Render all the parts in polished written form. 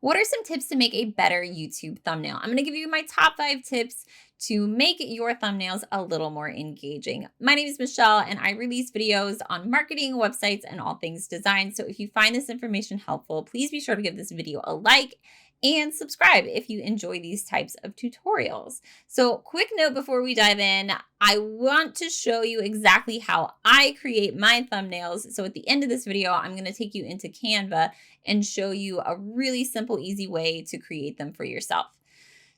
What are some tips to make a better YouTube thumbnail? I'm going to give you my top 5 tips to make your thumbnails a little more engaging. My name is Michelle, and I release videos on marketing, websites, and all things design. So if you find this information helpful, please be sure to give this video a like and subscribe if you enjoy these types of tutorials. So quick note before we dive in, I want to show you exactly how I create my thumbnails. So at the end of this video, I'm going to take you into Canva and show you a really simple, easy way to create them for yourself.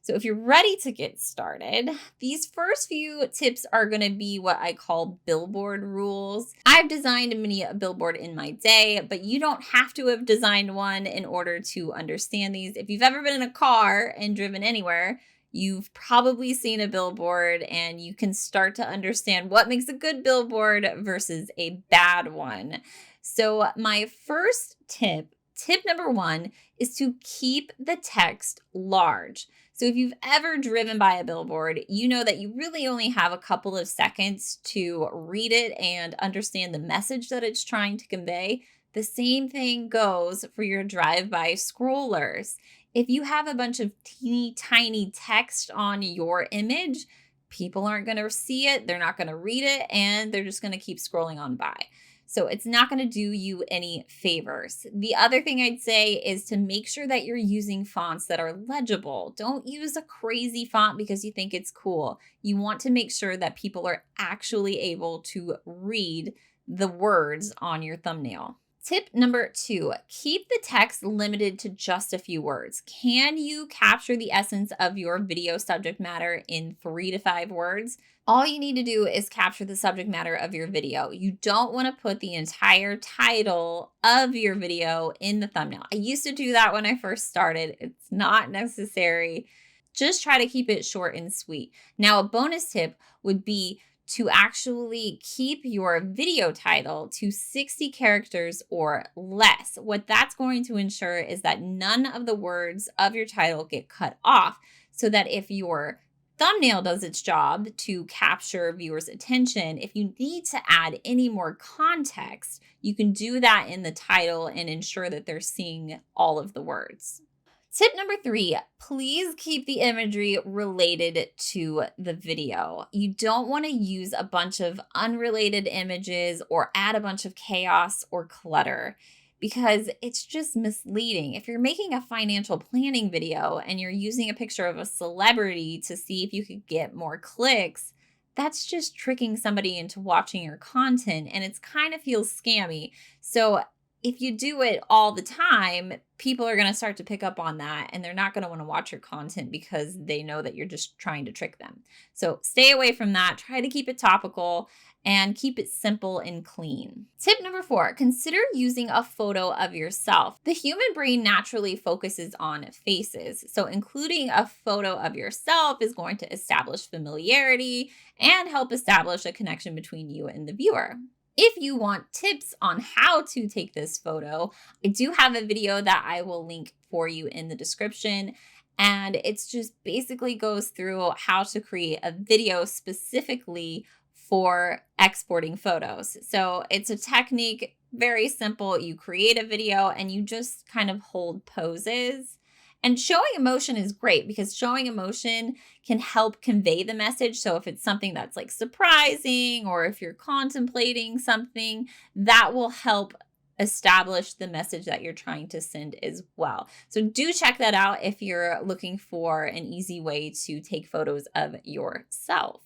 So if you're ready to get started, these first few tips are going to be what I call billboard rules. I've designed many a billboard in my day, but you don't have to have designed one in order to understand these. If you've ever been in a car and driven anywhere, you've probably seen a billboard and you can start to understand what makes a good billboard versus a bad one. So my first tip number 1 is to keep the text large. So if you've ever driven by a billboard, you know that you really only have a couple of seconds to read it and understand the message that it's trying to convey. The same thing goes for your drive-by scrollers. If you have a bunch of teeny tiny text on your image, people aren't going to see it, they're not going to read it, and they're just going to keep scrolling on by. So it's not going to do you any favors. The other thing I'd say is to make sure that you're using fonts that are legible. Don't use a crazy font because you think it's cool. You want to make sure that people are actually able to read the words on your thumbnail. Tip number 2, keep the text limited to just a few words. Can you capture the essence of your video subject matter in 3 to 5 words? All you need to do is capture the subject matter of your video. You don't want to put the entire title of your video in the thumbnail. I used to do that when I first started. It's not necessary. Just try to keep it short and sweet. Now, a bonus tip would be to actually keep your video title to 60 characters or less. What that's going to ensure is that none of the words of your title get cut off, so that if your thumbnail does its job to capture viewers' attention, if you need to add any more context, you can do that in the title and ensure that they're seeing all of the words. Tip number 3, please keep the imagery related to the video. You don't want to use a bunch of unrelated images or add a bunch of chaos or clutter, because it's just misleading. If you're making a financial planning video and you're using a picture of a celebrity to see if you could get more clicks, that's just tricking somebody into watching your content, and it's kind of feels scammy. So if you do it all the time, people are going to start to pick up on that, and they're not going to want to watch your content because they know that you're just trying to trick them. So stay away from that. Try to keep it topical and keep it simple and clean. Tip number 4, consider using a photo of yourself. The human brain naturally focuses on faces, so including a photo of yourself is going to establish familiarity and help establish a connection between you and the viewer. If you want tips on how to take this photo, I do have a video that I will link for you in the description. And it's just basically goes through how to create a video specifically for exporting photos. So it's a technique, very simple. You create a video and you just kind of hold poses. And showing emotion is great because showing emotion can help convey the message. So if it's something that's like surprising, or if you're contemplating something, that will help establish the message that you're trying to send as well. So do check that out if you're looking for an easy way to take photos of yourself.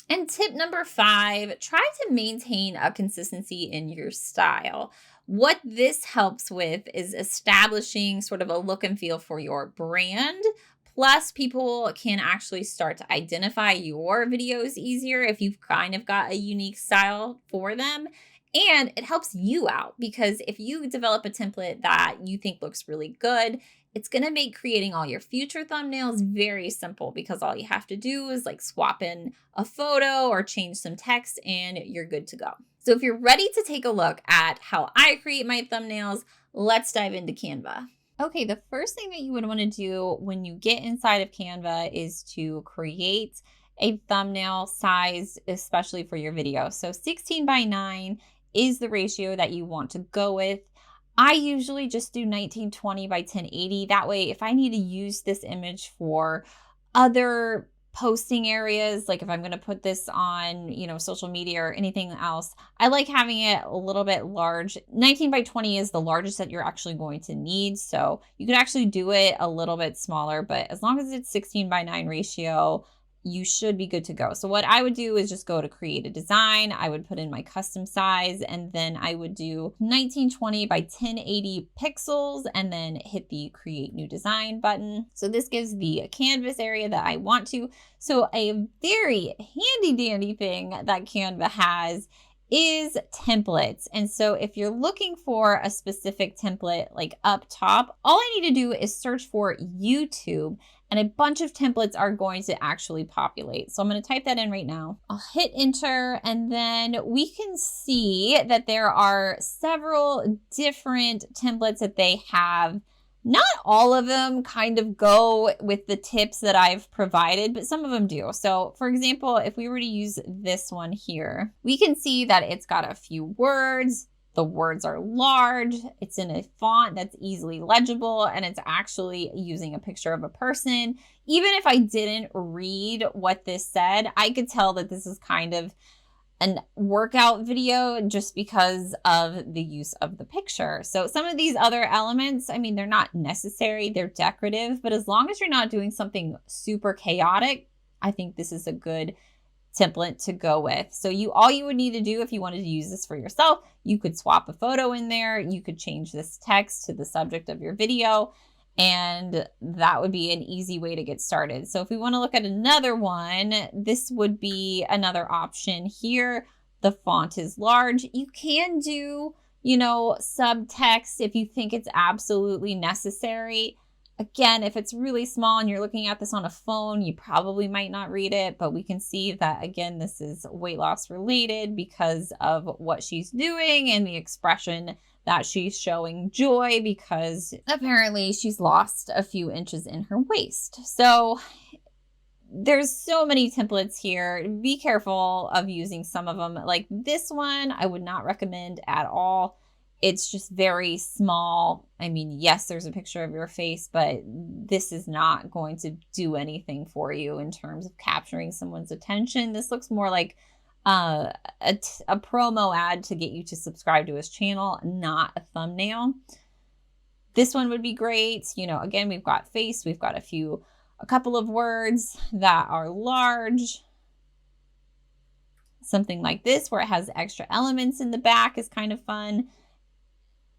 And tip number 5, try to maintain a consistency in your style. What this helps with is establishing sort of a look and feel for your brand. Plus, people can actually start to identify your videos easier if you've kind of got a unique style for them. And it helps you out because if you develop a template that you think looks really good, it's going to make creating all your future thumbnails very simple, because all you have to do is like swap in a photo or change some text and you're good to go. So if you're ready to take a look at how I create my thumbnails, let's dive into Canva. Okay, the first thing that you would want to do when you get inside of Canva is to create a thumbnail size, especially for your video. So 16 by 9 is the ratio that you want to go with. I usually just do 1920 by 1080. That way, if I need to use this image for other posting areas, like if I'm going to put this on, social media or anything else, I like having it a little bit large. 19 by 20 is the largest that you're actually going to need. So you can actually do it a little bit smaller, but as long as it's 16 by 9 ratio, you should be good to go. So what I would do is just go to create a design. I would put in my custom size, and then I would do 1920 by 1080 pixels and then hit the create new design button. So this gives the canvas area that I want to. So a very handy dandy thing that Canva has is templates. And so if you're looking for a specific template, like up top, all I need to do is search for YouTube, and a bunch of templates are going to actually populate. So I'm going to type that in right now. I'll hit enter, and then we can see that there are several different templates that they have. Not all of them kind of go with the tips that I've provided, but some of them do. So for example, if we were to use this one here, we can see that it's got a few words. The words are large, it's in a font that's easily legible, and it's actually using a picture of a person. Even if I didn't read what this said, I could tell that this is kind of an workout video just because of the use of the picture. So some of these other elements, I mean, they're not necessary, they're decorative, but as long as you're not doing something super chaotic, I think this is a good template to go with. So all you would need to do if you wanted to use this for yourself, you could swap a photo in there, you could change this text to the subject of your video, and that would be an easy way to get started. So if we want to look at another one, this would be another option here. The font is large. You can do, subtext if you think it's absolutely necessary. Again, if it's really small and you're looking at this on a phone, you probably might not read it, but we can see that, again, this is weight loss related because of what she's doing and the expression that she's showing joy because apparently she's lost a few inches in her waist. So there's so many templates here. Be careful of using some of them. Like this one, I would not recommend at all. It's just very small. I mean, yes, there's a picture of your face, but this is not going to do anything for you in terms of capturing someone's attention. This looks more like a promo ad to get you to subscribe to his channel, not a thumbnail. This one would be great. Again, we've got face, we've got a couple of words that are large. Something like this where it has extra elements in the back is kind of fun.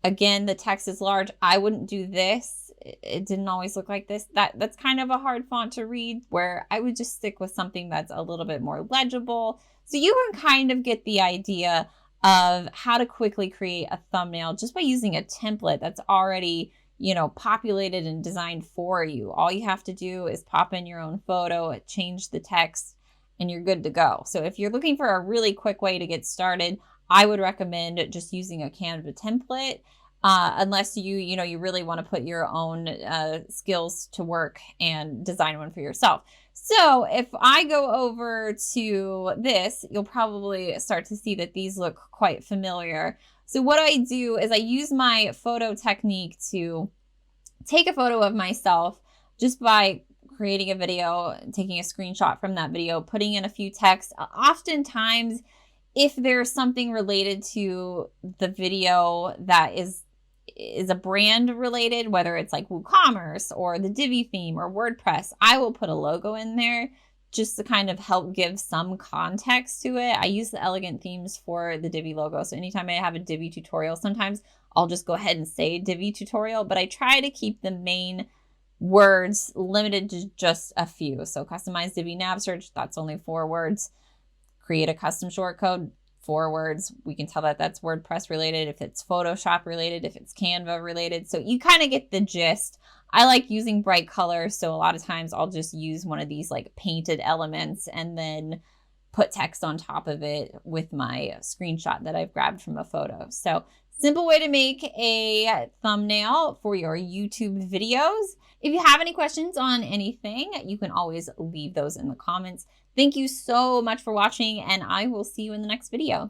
Again, the text is large. I wouldn't do this. It didn't always look like this. That's kind of a hard font to read, where I would just stick with something that's a little bit more legible. So you can kind of get the idea of how to quickly create a thumbnail just by using a template that's already, populated and designed for you. All you have to do is pop in your own photo, change the text, and you're good to go. So if you're looking for a really quick way to get started, I would recommend just using a Canva template, unless you really want to put your own skills to work and design one for yourself. So if I go over to this, you'll probably start to see that these look quite familiar. So what I do is I use my photo technique to take a photo of myself just by creating a video, taking a screenshot from that video, putting in a few texts. Oftentimes, if there's something related to the video that is a brand related, whether it's like WooCommerce or the Divi theme or WordPress, I will put a logo in there just to kind of help give some context to it. I use the elegant themes for the Divi logo. So anytime I have a Divi tutorial, sometimes I'll just go ahead and say Divi tutorial, but I try to keep the main words limited to just a few. So customize Divi nav search, that's only 4 words. Create a custom shortcode, 4 words. We can tell that that's WordPress related, if it's Photoshop related, if it's Canva related. So you kind of get the gist. I like using bright colors, so a lot of times I'll just use one of these like painted elements and then put text on top of it with my screenshot that I've grabbed from a photo. So simple way to make a thumbnail for your YouTube videos. If you have any questions on anything, you can always leave those in the comments. Thank you so much for watching, and I will see you in the next video.